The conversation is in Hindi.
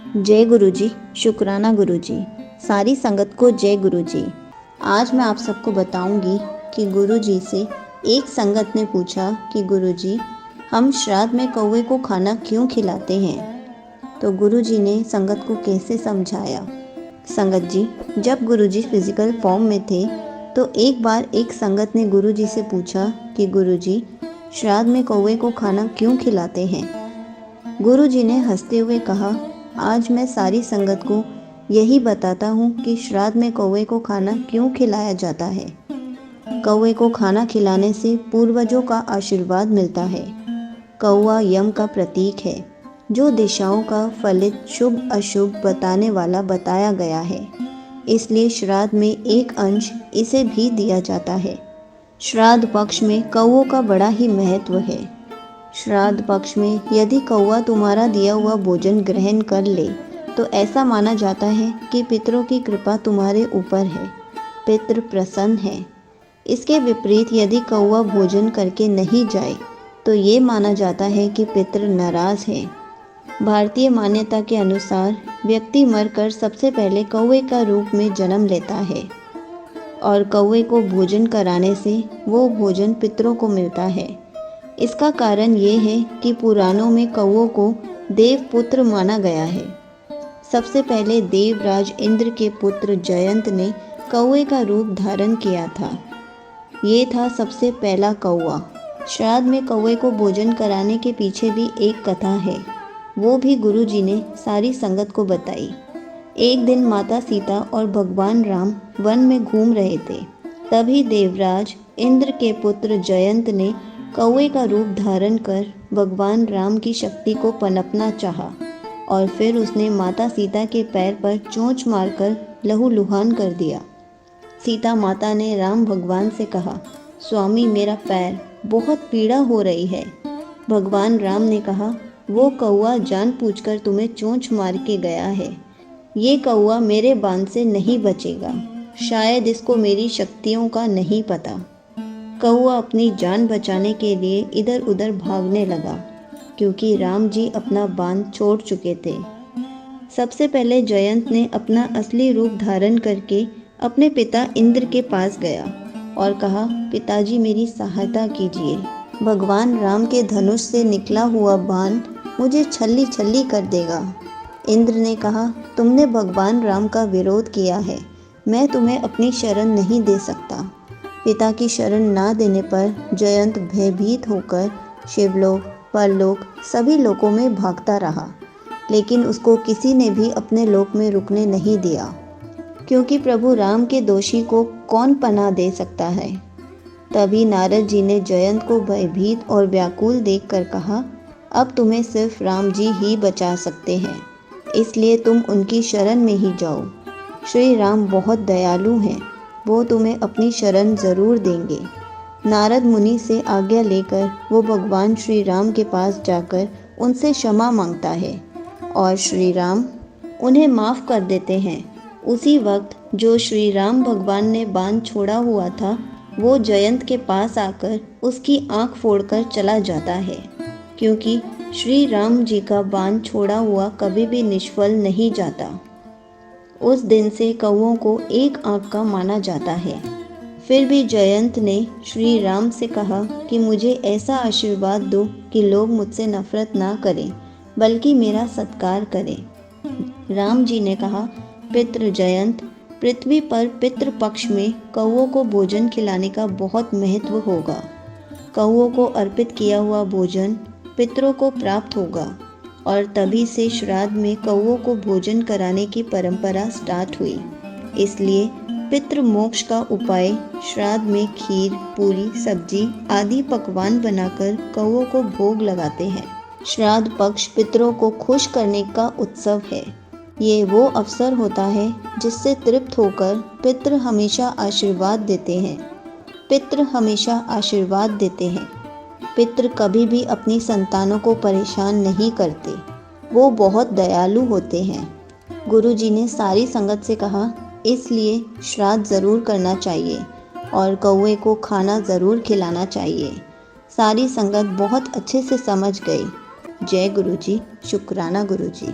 जय गुरु जी। शुक्राना गुरु जी। सारी संगत को जय गुरु जी। आज मैं आप सबको बताऊंगी कि गुरु जी से एक संगत ने पूछा कि गुरु जी, हम श्राद्ध में कौवे को खाना क्यों खिलाते हैं। तो गुरु जी ने संगत को कैसे समझाया। संगत जी, जब गुरु जी फिजिकल फॉर्म में थे तो एक बार एक संगत ने गुरु जी से पूछा कि गुरु जी, श्राद्ध में कौवे को खाना क्यों खिलाते हैं। गुरु जी ने हंसते हुए कहा, आज मैं सारी संगत को यही बताता हूँ कि श्राद्ध में कौवे को खाना क्यों खिलाया जाता है। कौवे को खाना खिलाने से पूर्वजों का आशीर्वाद मिलता है। कौवा यम का प्रतीक है, जो दिशाओं का फलित शुभ अशुभ बताने वाला बताया गया है। इसलिए श्राद्ध में एक अंश इसे भी दिया जाता है। श्राद्ध पक्ष में कौवों का बड़ा ही महत्व है। श्राद्ध पक्ष में यदि कौवा तुम्हारा दिया हुआ भोजन ग्रहण कर ले तो ऐसा माना जाता है कि पितरों की कृपा तुम्हारे ऊपर है, पितृ प्रसन्न है। इसके विपरीत यदि कौवा भोजन करके नहीं जाए तो ये माना जाता है कि पितृ नाराज है। भारतीय मान्यता के अनुसार व्यक्ति मरकर सबसे पहले कौवे का रूप में जन्म लेता है और कौवे को भोजन कराने से वो भोजन पितरों को मिलता है। इसका कारण ये है कि पुराणों में कौवों को देवपुत्र माना गया है। सबसे पहले देवराज इंद्र के पुत्र जयंत ने कौवे का रूप धारण किया था। ये था सबसे पहला कौवा। श्राद्ध में कौवे को भोजन कराने के पीछे भी एक कथा है, वो भी गुरु जी ने सारी संगत को बताई। एक दिन माता सीता और भगवान राम वन में घूम रहे थे। तभी देवराज इंद्र के पुत्र जयंत ने कौवे का रूप धारण कर भगवान राम की शक्ति को पनपना चाहा और फिर उसने माता सीता के पैर पर चोंच मारकर लहूलुहान कर दिया। सीता माता ने राम भगवान से कहा, स्वामी मेरा पैर बहुत पीड़ा हो रही है। भगवान राम ने कहा, वो कौवा जानबूझकर तुम्हें चोंच मार के गया है। ये कौवा मेरे बाण से नहीं बचेगा। शायद इसको मेरी शक्तियों का नहीं पता। कौवा अपनी जान बचाने के लिए इधर उधर भागने लगा क्योंकि राम जी अपना बाण छोड़ चुके थे। सबसे पहले जयंत ने अपना असली रूप धारण करके अपने पिता इंद्र के पास गया और कहा, पिताजी मेरी सहायता कीजिए। भगवान राम के धनुष से निकला हुआ बाण मुझे छल्ली छल्ली कर देगा। इंद्र ने कहा, तुमने भगवान राम का विरोध किया है, मैं तुम्हें अपनी शरण नहीं दे सकता। पिता की शरण ना देने पर जयंत भयभीत होकर शिवलोक, परलोक सभी लोकों में भागता रहा, लेकिन उसको किसी ने भी अपने लोक में रुकने नहीं दिया, क्योंकि प्रभु राम के दोषी को कौन पनाह दे सकता है। तभी नारद जी ने जयंत को भयभीत और व्याकुल देखकर कहा, अब तुम्हें सिर्फ राम जी ही बचा सकते हैं, इसलिए तुम उनकी शरण में ही जाओ। श्री राम बहुत दयालु हैं, वो तुम्हें अपनी शरण ज़रूर देंगे। नारद मुनि से आज्ञा लेकर वो भगवान श्री राम के पास जाकर उनसे क्षमा मांगता है और श्री राम उन्हें माफ़ कर देते हैं। उसी वक्त जो श्री राम भगवान ने बाण छोड़ा हुआ था वो जयंत के पास आकर उसकी आँख फोड़कर चला जाता है, क्योंकि श्री राम जी का बाण छोड़ा हुआ कभी भी निष्फल नहीं जाता। उस दिन से कौवों को एक आँख का माना जाता है। फिर भी जयंत ने श्री राम से कहा कि मुझे ऐसा आशीर्वाद दो कि लोग मुझसे नफरत ना करें बल्कि मेरा सत्कार करें। राम जी ने कहा, पितृ जयंत, पृथ्वी पर पितृ पक्ष में कौवों को भोजन खिलाने का बहुत महत्व होगा। कौवों को अर्पित किया हुआ भोजन पितरों को प्राप्त होगा और तभी से श्राद्ध में कौवों को भोजन कराने की परंपरा स्टार्ट हुई। इसलिए पितृ मोक्ष का उपाय श्राद्ध में खीर, पूरी, सब्जी आदि पकवान बनाकर कौवों को भोग लगाते हैं। श्राद्ध पक्ष पितरों को खुश करने का उत्सव है। ये वो अवसर होता है जिससे तृप्त होकर पितृ हमेशा आशीर्वाद देते हैं। पितृ हमेशा आशीर्वाद देते हैं। पितृ कभी भी अपनी संतानों को परेशान नहीं करते, वो बहुत दयालु होते हैं। गुरु जी ने सारी संगत से कहा, इसलिए श्राद्ध ज़रूर करना चाहिए और कौवे को खाना ज़रूर खिलाना चाहिए। सारी संगत बहुत अच्छे से समझ गई। जय गुरु जी। शुक्राना गुरु जी।